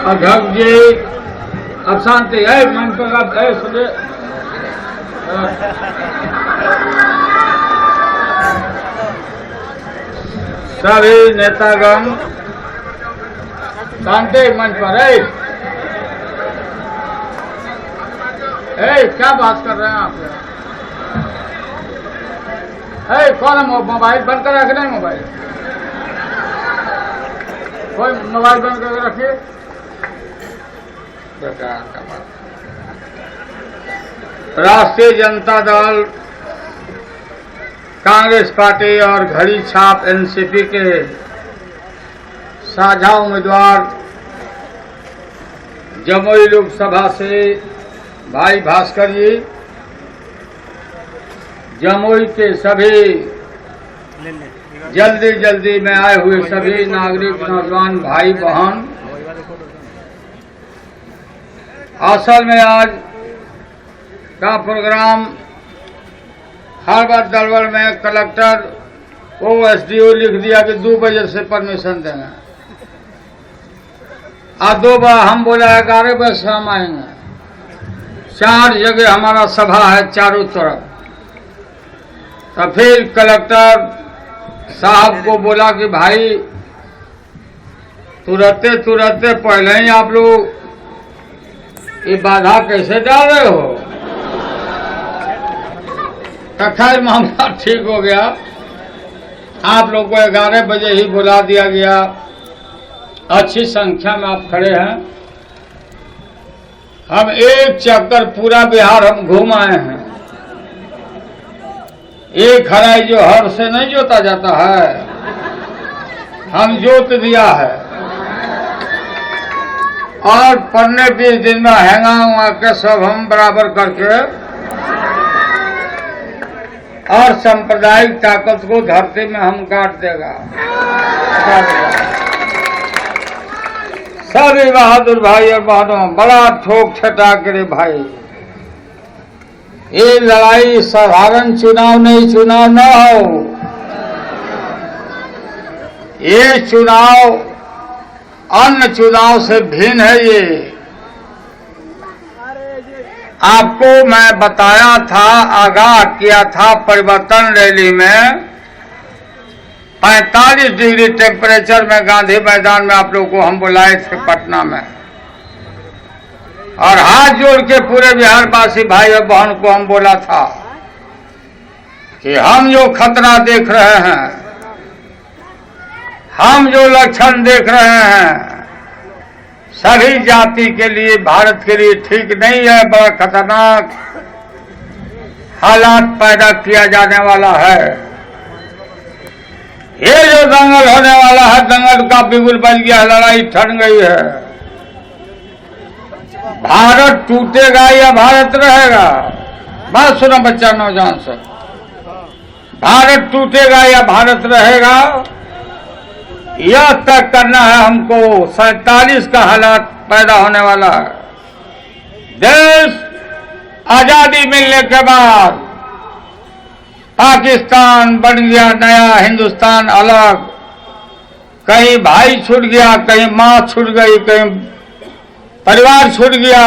अध्यक्ष जी अब शांति है, मन पर अब है सुने। सभी नेतागण शांति मन पर है। क्या बात कर रहे हैं आप? कौन मोबाइल बंद कर रखे? नहीं मोबाइल, कोई मोबाइल बंद करके रखिए। राष्ट्रीय जनता दल, कांग्रेस पार्टी और घड़ी छाप एनसीपी के साझा उम्मीदवार जमुई लोकसभा से भाई भास्कर जी, जमुई के सभी जल्दी में आए हुए सभी नागरिक, नौजवान भाई बहन, असल में आज का प्रोग्राम हड़बड़ दड़बड़ में कलेक्टर को एसडीओ लिख दिया कि 2 बजे से परमिशन देंगे। आज 2 बार हम बोला 11 बजे से हम आएंगे। 4 जगह हमारा सभा है चारों तरफ। तो फिर कलेक्टर साहब को बोला कि भाई तुरंत पहले ही आप लोग ये बाधा कैसे डाल रहे हो? तो खैर मामला ठीक हो गया। आप लोग को 11 बजे ही बुला दिया गया। अच्छी संख्या में आप खड़े हैं। हम एक चक्कर पूरा बिहार हम घूम आए हैं। एक हराई जो हर से नहीं जोता जाता है, हम जोत दिया है। और 15-20 दिन में हैंगा के सब हम बराबर करके और सांप्रदायिक ताकत को धरती में हम काट देगा। सभी बहादुर भाई और बहनों, बड़ा ठोक छटा करे भाई। ये लड़ाई साधारण चुनाव नहीं, चुनाव न हो। ये चुनाव अन्य चुनाव से भिन्न है। ये आपको मैं बताया था, आगाह किया था परिवर्तन रैली में 45 डिग्री टेम्परेचर में गांधी मैदान में आप लोगों को हम बुलाए थे पटना में। और हाथ जोड़ के पूरे बिहारवासी भाई और बहन को हम बोला था कि हम जो खतरा देख रहे हैं, हम जो लक्षण देख रहे हैं, सभी जाति के लिए, भारत के लिए ठीक नहीं है। बड़ा खतरनाक हालात पैदा किया जाने वाला है। ये जो दंगल होने वाला है, दंगल का बिगुल बन गया, लड़ाई ठन गई है। भारत टूटेगा या भारत रहेगा? बात सुनो बच्चा, नौजवान से, भारत टूटेगा या भारत रहेगा, यह तक करना है हमको। 47 का हालात पैदा होने वाला है। देश आजादी मिलने के बाद पाकिस्तान बन गया नया, हिंदुस्तान अलग। कहीं भाई छूट गया, कहीं माँ छूट गई, कहीं परिवार छूट गया।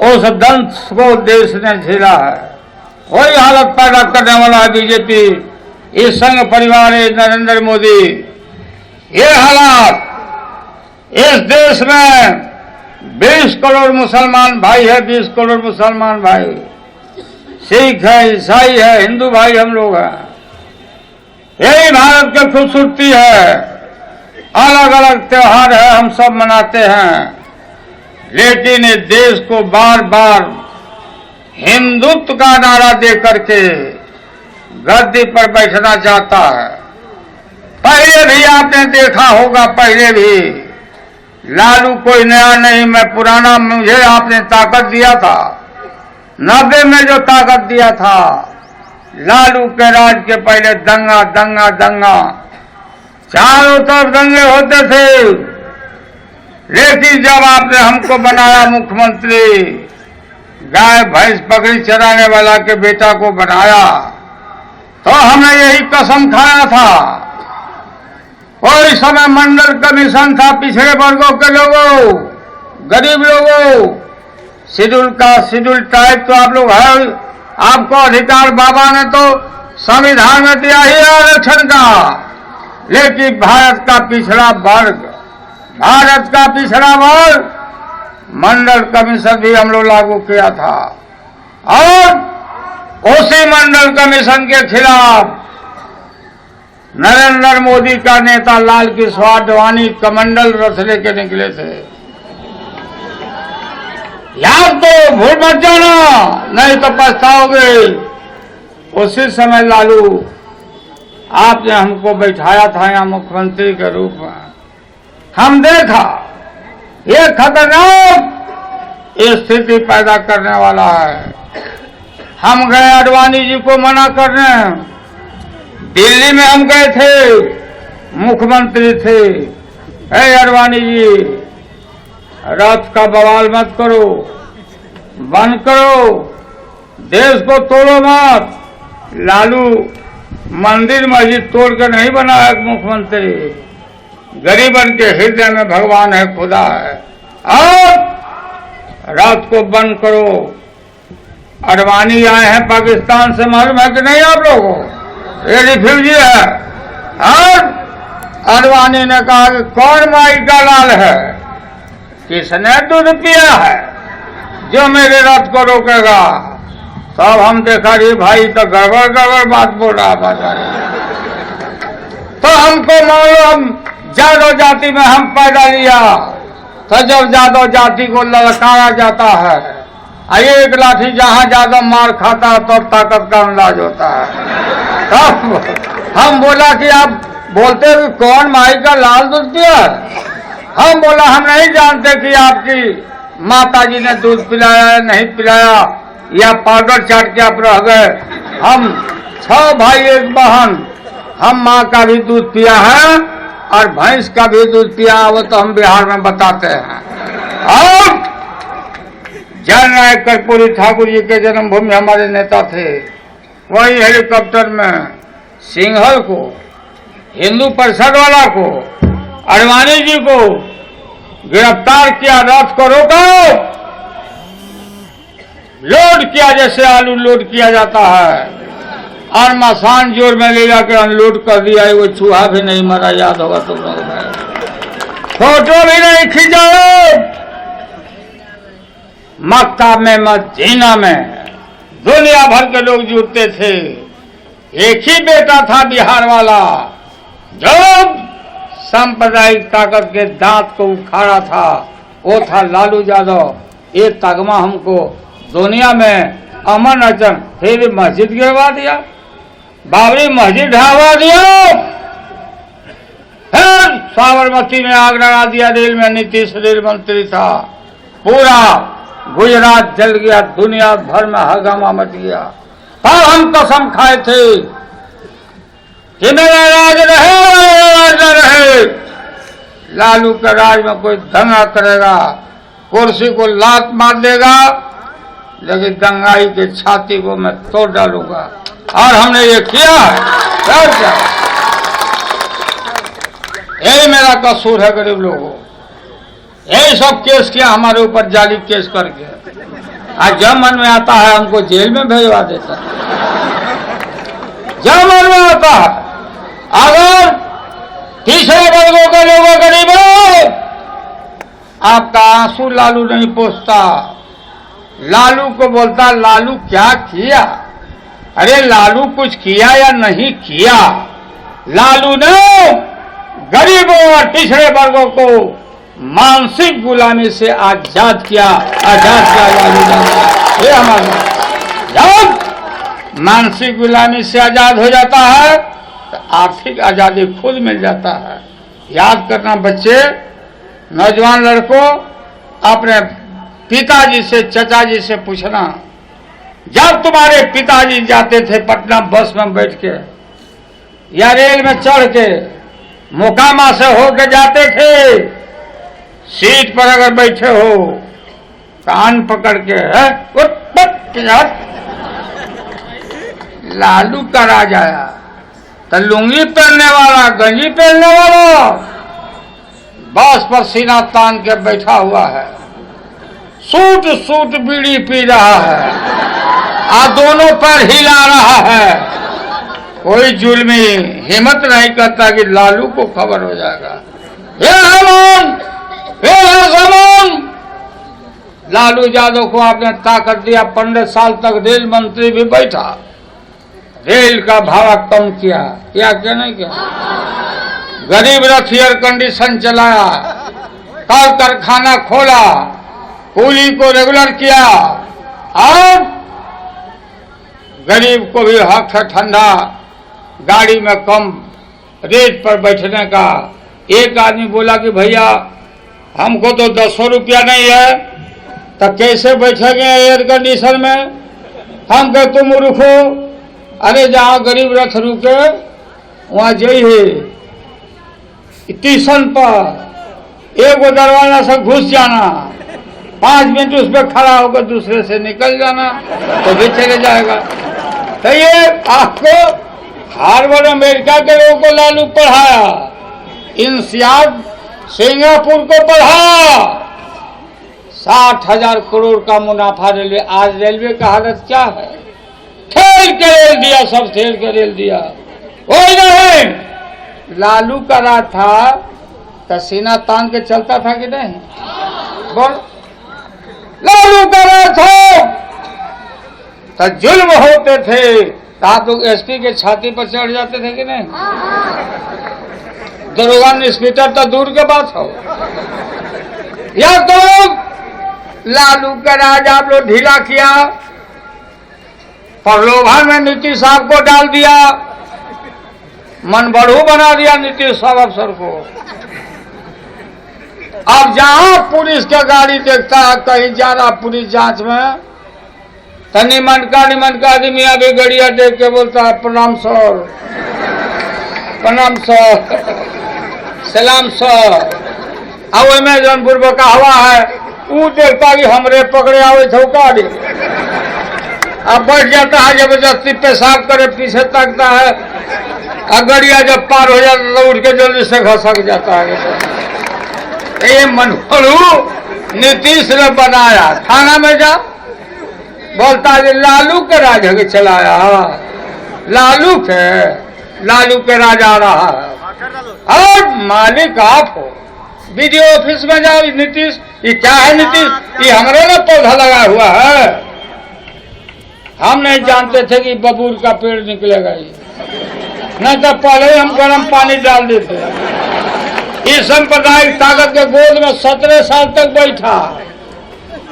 उस दंश को देश ने झेला है। वही हालत पैदा करने वाला है बीजेपी, इस संघ परिवार नरेंद्र मोदी। ये हालात इस देश में 20 करोड़ मुसलमान भाई है, 20 करोड़ मुसलमान भाई, सिख है, ईसाई है, हिंदू भाई हम लोग हैं। यही भारत की खूबसूरती है। अलग अलग त्योहार है, हम सब मनाते हैं, लेकिन इस देश को बार बार हिंदुत्व का नारा दे करके गद्दी पर बैठना चाहता है। पहले भी आपने देखा होगा, पहले भी लालू कोई नया नहीं, मैं पुराना, मुझे आपने ताकत दिया था। 90 में जो ताकत दिया था, लालू के राज के पहले दंगा दंगा दंगा, चारों तरफ दंगे होते थे। लेकिन जब आपने हमको बनाया मुख्यमंत्री, गाय भैंस बकरी चराने वाला के बेटा को बनाया, तो हमने यही कसम खाया था कोई समय मंडल कमीशन था पिछड़े वर्गों के लोगों, गरीब लोगों, शेड्यूल का शेड्यूल टाइप तो आप लोग है, आपको अधिकार बाबा ने तो संविधान में दिया ही आरक्षण का, लेकिन भारत का पिछड़ा वर्ग, भारत का पिछड़ा वर्ग मंडल कमीशन भी हम लोग लागू किया था। और उसी मंडल कमीशन के खिलाफ नरेंद्र मोदी का नेता लाल कृष्ण आडवाणी कमंडल रथ लेके निकले थे। याद तो भूल मत जाना, नहीं तो पछताओगे। उसी समय लालू आपने हमको बैठाया था यहाँ मुख्यमंत्री के रूप में, हम देखा ये खतरनाक स्थिति पैदा करने वाला है। हम गए आडवाणी जी को मना करने, दिल्ली में हम गए थे, मुख्यमंत्री थे, हे आडवाणी जी रथ का बवाल मत करो, बंद करो, देश को तोड़ो मत। लालू मंदिर मस्जिद तोड़ के नहीं बना है मुख्यमंत्री, गरीबन के हृदय में भगवान है, खुदा है। और रात को बंद करो। आडवाणी आए हैं पाकिस्तान से, मालूम है कि नहीं आप लोगों को? ये रिफ्यूजी है। और आडवाणी ने कहा कि कौन माई का लाल है, किसने दूध पिया है जो मेरे रथ को रोकेगा? तब हम देखा रे भाई तो गड़बड़ गड़बड़ बात बोल रहा था। तो हमको मालूम जादव जाति में हम पैदा लिया, तो जब जादव जाति को ललकारा जाता है, एक लाठी जहां जादव मार खाता है तो ताकत का अंदाज होता है। तब हम बोला कि आप बोलते हैं कौन माई का लाल दूध पिया? हम बोला हम नहीं जानते कि आपकी माता जी ने दूध पिलाया या नहीं पिलाया, या पाउडर चाट के आप रह गए। हम 6 भाई 1 बहन, हम माँ का भी दूध पिया है और भैंस का भी दूध पिया, वो तो हम बिहार में बताते हैं। और जननायक कर्पूरी ठाकुर जी के जन्मभूमि हमारे नेता थे, वही हेलीकॉप्टर में सिंघल को, हिंदू परिषद वाला को, आडवाणी जी को गिरफ्तार किया, रथ को रोका, लोड किया जैसे आलू लोड किया जाता है, और मसान जोर में ले जाकर अनलोड कर दिया। वो चूहा भी नहीं मरा, याद होगा तुम लोगों को, फोटो भी नहीं खिंचाओ। मक्का में मदीना में दुनिया भर के लोग जुटते थे। एक ही बेटा था बिहार वाला जो सांप्रदायिक ताकत के दांत को उखाड़ा था, वो था लालू यादव। ये तगमा हमको दुनिया में अमन अचन, फिर मस्जिद गिरवा दिया, बाबरी मस्जिद ढहवा दिया, फिर साबरमती में आग लगा दिया। रेल में नीतीश रेल मंत्री था, पूरा गुजरात जल गया, दुनिया भर में हंगामा मच गया। तब हम कसम खाए थे कि मेरा राज रहे, राज न रहे। लालू के राज में कोई दंगा करेगा, कुर्सी को लात मार देगा, लेकिन दंगाई के छाती को मैं तोड़ डालूंगा। और हमने ये किया है। यही मेरा कसूर है गरीब लोगों, यही सब केस किया हमारे ऊपर, जाली केस करके। आज जब मन में आता है हमको जेल में भेजवा देता है, जब मन में आता है। अगर तीसरे वर्गों के लोगों गरीबों, आपका आंसू लालू नहीं पोंछता, लालू को बोलता लालू क्या किया? अरे लालू कुछ किया या नहीं किया? लालू ने गरीबों और पिछड़े वर्गों को मानसिक गुलामी से आजाद किया, लालू ने। ये हमारा जब मानसिक गुलामी से आजाद हो जाता है तो आर्थिक आजादी खुद मिल जाता है। याद करना बच्चे, नौजवान लड़कों, अपने पिताजी से, चचा जी से पूछना, जब तुम्हारे पिताजी जाते थे पटना बस में बैठ के या रेल में चढ़ के, मोकामा से होके जाते थे, सीट पर अगर बैठे हो, कान पकड़ के लालू का राज आया, तो लुंगी पहनने वाला, गंजी पहनने वाला बस पर सीना तान के बैठा हुआ है, सूट सूट बीड़ी पी रहा है, दोनों पैर हिला रहा है। कोई जुल्मी हिम्मत नहीं करता कि लालू को खबर हो जाएगा। लालू यादव को आपने ताकत दिया, 15 साल तक रेल मंत्री भी बैठा, रेल का भाड़ा कम किया, क्या नहीं किया? गरीब रथ एयर कंडीशन चलाया, कल कारखाना खोला, कूली को रेगुलर किया, और गरीब को भी हक है ठंडा गाड़ी में कम रेट पर बैठने का। एक आदमी बोला कि भैया हमको तो 200 रुपया नहीं है, तो कैसे बैठेंगे एयर कंडीशन में? हम कहे तुम रुको, अरे जहाँ गरीब रथ रुके वहाँ जाइए, स्टेशन पर एक दरवाजा से घुस जाना, 5 मिनट उस पर खड़ा होकर दूसरे से निकल जाना, तो भी चले जाएगा। तो ये आपको हार्वर्ड अमेरिका के लोगों को लालू पढ़ाया, इंसियाड सिंगापुर को पढ़ाया, 60,000 करोड़ का मुनाफा रेलवे। आज रेलवे का हालत क्या है? खेल के रेल दिया, सब खेल के रेल दिया। कोई नहीं, लालू का राज था तो सीना तान के चलता था कि नहीं? बोल, लालू का राज था तो जुल्म होते थे, तो आप लोग एसपी के छाती पर चढ़ जाते थे कि नहीं? दरोगा इंस्पेक्टर तो दूर के बात हो। या तो लालू का राज आप लोग ढीला किया, प्रलोभन में नीतीश साहब को डाल दिया, मन बढ़ू बना दिया नीतीश साहब अफसर को। अब जहां पुलिस का गाड़ी देखता है कहीं जा रहा पुलिस जांच में, तो निमन का आदमी अभी गड़िया देख के बोलता है प्रणाम सर, प्रणाम सर, सलाम सर। अब में जौनपुर का हवा है, वो देखता कि हमरे पकड़े आवे थे गाड़ी, अब बैठ जाता है जबरदस्ती पेशाब करे, पीछे तकता है, अगड़िया जब पार हो जाता तो उठ के जल्दी से घसक जाता है। ये मनोहर नीतीश ने बनाया, थाना में जा बोलता है लालू के राज चलाया, लालू के राज आ रहा है और मालिक आप हो। वीडियो ऑफिस में जाओ, नीतीश ये क्या है? नीतीश ये हमारे ना पौधा लगा हुआ है, हम नहीं जानते थे कि बबूल का पेड़ निकलेगा ये, नहीं तो पहले हम गर्म पानी डाल देते। इस सांप्रदायिक ताकत के गोद में 17 साल तक बैठा,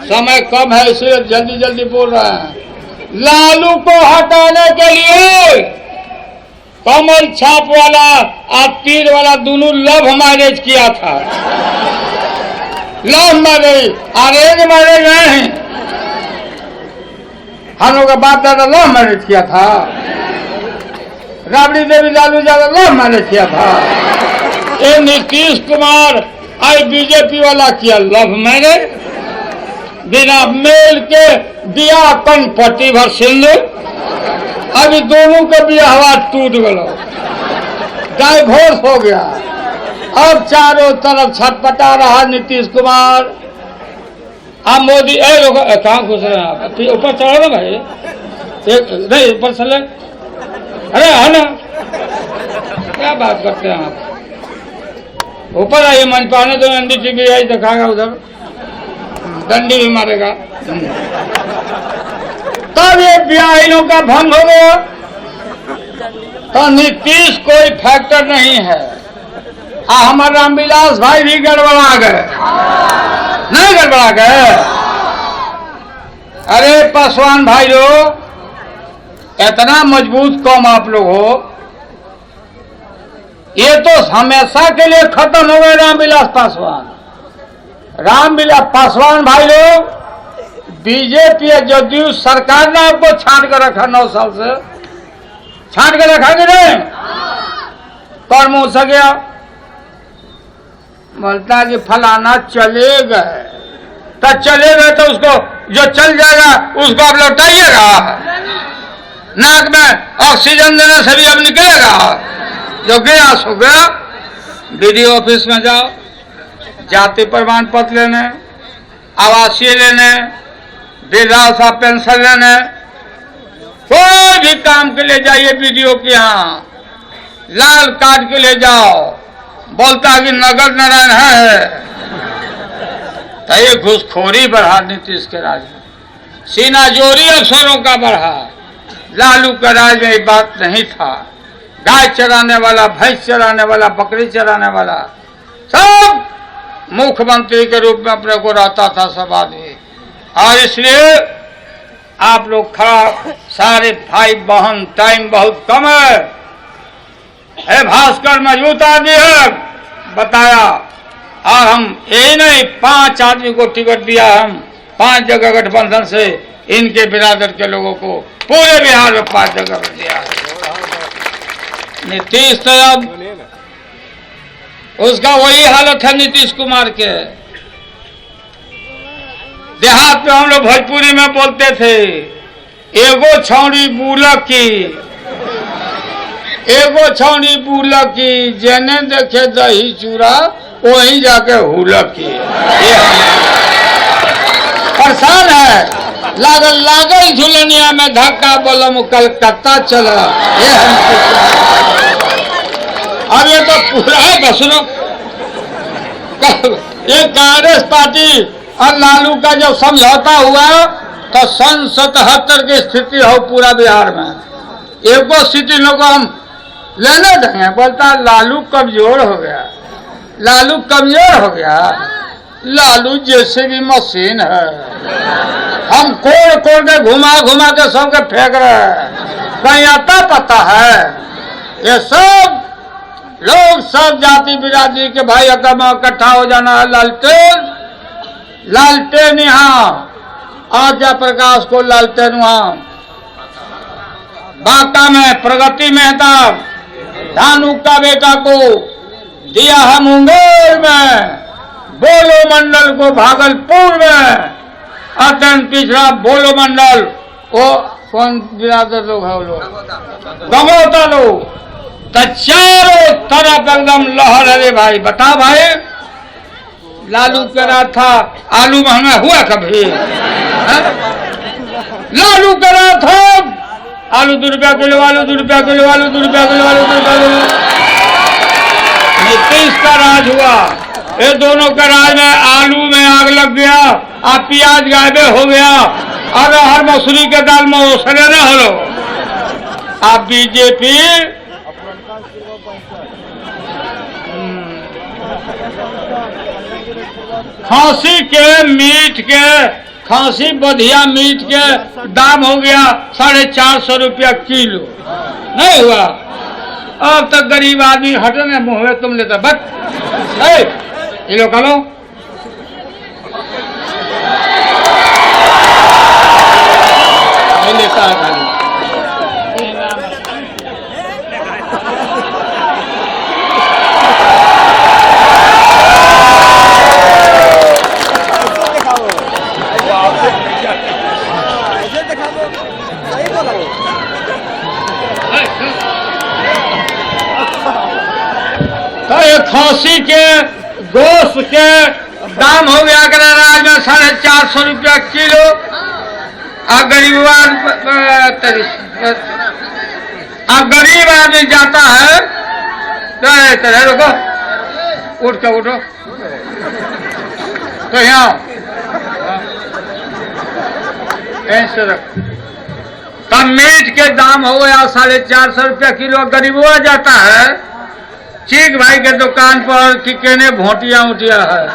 समय कम है इसलिए जल्दी जल्दी बोल रहे हैं। लालू को हटाने के लिए कमल छाप वाला और तीर वाला दोनों लव मैरिज किया था। लव मैरिज, अरेंज मैरिज नहीं। हम लोग का बाप दादा लव मैरिज किया था, राबड़ी देवी लालू यादव लव मैरिज किया था। ये नीतीश कुमार आई बीजेपी वाला किया लव मैरिज, बिना मेल के दिया कनपट्टी भर सिंदूर। अभी दोनों के बियाह टूट गया, डाइवोर्स हो गया। अब चारों तरफ छटपटा रहा नीतीश कुमार। अब मोदी कहाँ घुस रहे हैं आप? ऊपर चढ़ो ना भाई, नहीं ऊपर चले, अरे है ना, क्या बात करते हैं आप? ऊपर आइए मंच पाने तो NDTV आई दिखाएगा, उधर डंडी भी मारेगा। तब ये ब्याहियों का भंग हो गया। तो नीतीश कोई फैक्टर नहीं है। हमारे रामविलास भाई भी गड़बड़ा गए, नहीं गड़बड़ा गए? अरे पासवान भाइयों, इतना मजबूत कौम आप लोग हो, ये तो हमेशा के लिए खत्म हो गए रामविलास पासवान। रामविलास पासवान भाई लोग, बीजेपी जदयू सरकार ने आपको छांट कर रखा, 9 साल से छांट कर रखा कि नहीं? कौन मुंह से गया बोलता कि फलाना चले गए, तो चले गए तो उसको जो चल जाएगा उसको आप लौटाइएगा, नाक में ऑक्सीजन देने से भी अब निकलेगा। जो गया सो गया। बीडीओ ऑफिस में जाओ, जाति प्रमाण पत्र लेने, आवासीय लेने, वृद्धावस्था पेंशन लेने, कोई भी काम के लिए जाइए बीडीओ के यहाँ, लाल कार्ड के लिए जाओ, बोलता कि नगद नारायण है। तो ये घुसखोरी बढ़ा नीतीश के राज में, सीना जोरी अफसरों का बढ़ा। लालू के राज में ये बात नहीं था। गाय चराने वाला, भैंस चराने वाला, बकरी चराने वाला सब मुख्यमंत्री के रूप में अपने को रहता था सब आदमी। और इसलिए आप लोग खड़ा, सारे भाई बहन, टाइम बहुत कम है। भास्कर मजबूत आदमी है, बताया। और हम यही नहीं, 5 आदमी को टिकट दिया, हम 5 जगह गठबंधन से इनके बिरादर के लोगों को पूरे बिहार में 5 जगह पर दिया। नीतीश तो अब उसका वही हालत है नीतीश कुमार के। देहात में हम लोग भोजपुरी में बोलते थे, एगो छौड़ी बुलक की, एगो छौड़ी बुलक की, जेने देखे दही चूड़ा वहीं जाके हुलक की। परेशान है, लागल लागल झुलनिया में धक्का, बोलम कलकत्ता चला। अब ये तो पूरा है बसनो। ये कांग्रेस पार्टी और लालू का जब समझौता हुआ तो सन 77 की स्थिति हो पूरा बिहार में। एको स्थिति लोग हम लेने देंगे, बोलता लालू कमजोर हो गया, लालू कमजोर हो गया। लालू जैसे भी मशीन है, हम कोड़ कोड़ के घुमा घुमा के सबके फेंक रहे हैं, कहीं आता पता है। ये सब लोग, सब जाति बिरादरी के भाई इकट्ठा हो जाना है। लालटेन लालटेन यहाँ, आद्या प्रकाश को लालटेन वहाँ, बांका में प्रगति मेहता धानु का बेटा को दिया है मुंगेर में, बोलो मंडल को भागलपुर में, अत्यंत पिछड़ा बोलो मंडल, वो कौन बिरादर लोग है, वो लोग गंगोता लोग। तो चारों तरफ एकदम लहर है भाई। बता भाई, लालू कह रहा था आलू महंगा हुआ कभी? लालू कह रहा था आलू 2 रुपया किलो, आलू 2 रुपया किलो, आलू 2 रुपया किलो, आलू 2 रुपया किलो। नीतीश का राज हुआ, ये दोनों के राज में आलू में आग लग गया, और प्याज गायबे हो गया, और हर मसूरी के दाल में ओसरे न हो। आप बीजेपी खांसी के मीट के, खांसी बधिया मीट के दाम हो गया 450 रुपया किलो, नहीं हुआ। अब तक गरीब आदमी हटने मुंह में तुम लेता बस ये लोग कहो लेता है खाली। तो ये खांसी के गोश्त के दाम हो गया राज में 450 रुपया किलो, और गरीब आदमी जाता है तो रुको, उठ के उठो तो यहाँ ऐसे रखो। तब मीट के दाम हो गया 450 रुपया किलो, गरीबुआ जाता है चीक भाई के दुकान पर कि केने भोटिया उटिया है,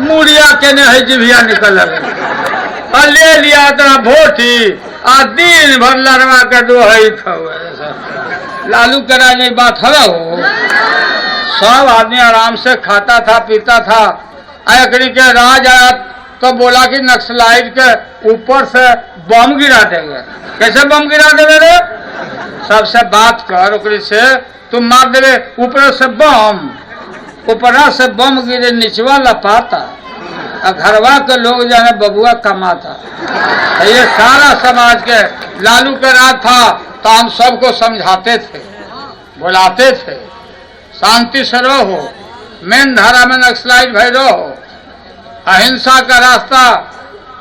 मुड़िया केने है जिभिया निकल और ले लिया तेरा भोटी, और दिन भर लड़वा के दो है खाओ। लालू के राज में बात है हो, सब आदमी आराम से खाता था पीता था। एकड़ी के राज आया तो बोला कि नक्सलाइट के ऊपर से बम गिरा देंगे। कैसे बम गिरा देंगे रे? सबसे बात कर, ओकरी से तुम मार देवे ऊपर से बम, ऊपरा से बम गिरे निचवा लपाता, और घरवा के लोग जाने बबुआ कमाता। ये सारा समाज के लालू के राज था, तो हम सबको समझाते थे बुलाते थे, शांति सर्व हो, मेन धारा में नक्सलाइट भैरव हो, अहिंसा का रास्ता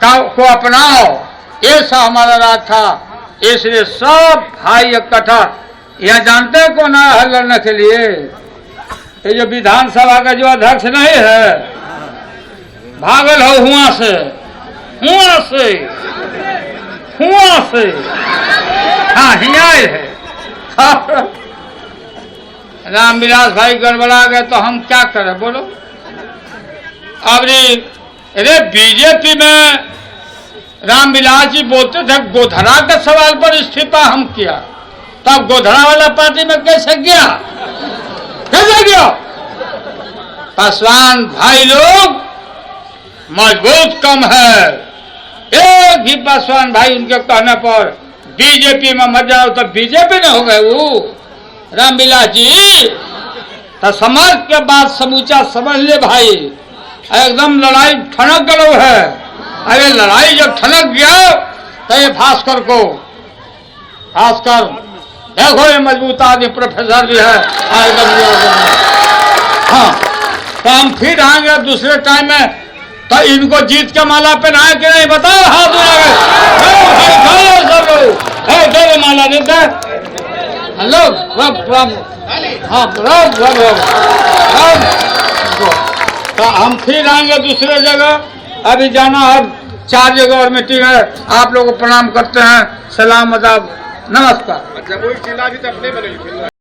को अपनाओ, ऐसा हमारा राज था। इसलिए सब भाई इकट्ठा, यह जानते हैं कौन आया हल लड़ने के लिए? ये जो विधानसभा का जो अध्यक्ष नहीं है, भागल हो हुआ से, हुआ से, हुआ से, हाँ हियाल है। रामविलास भाई गड़बड़ा गए तो हम क्या करें बोलो? अब अरे बीजेपी में रामविलास जी बोलते थे गोधरा के सवाल पर इस्तीफा हम किया, तब गोधरा वाला पार्टी में कैसे गया? कैसे गया? पासवान भाई लोग मजबूत कम है, एक ही पासवान भाई उनके कहने पर बीजेपी में मत जाओ तो बीजेपी न हो गए वो रामविलास जी। तो समझ के बाद समूचा समझ ले भाई, एकदम लड़ाई ठनक गलो है। अरे लड़ाई जब ठनक गया तो ये भास्कर को, भास्कर देखो ये मजबूत आदमी प्रोफेसर भी है एकदम। हाँ तो हम फिर आएंगे दूसरे टाइम में, तो इनको जीत के माला पहनाए कि नहीं बताओ? हाथ उठाओ, माला देता हेलो हाँ तो हम फिर आएंगे दूसरे जगह। अभी जाना है, 4 जगह और मीटिंग है। आप लोगों को प्रणाम करते हैं, सलाम अदाब, नमस्कार।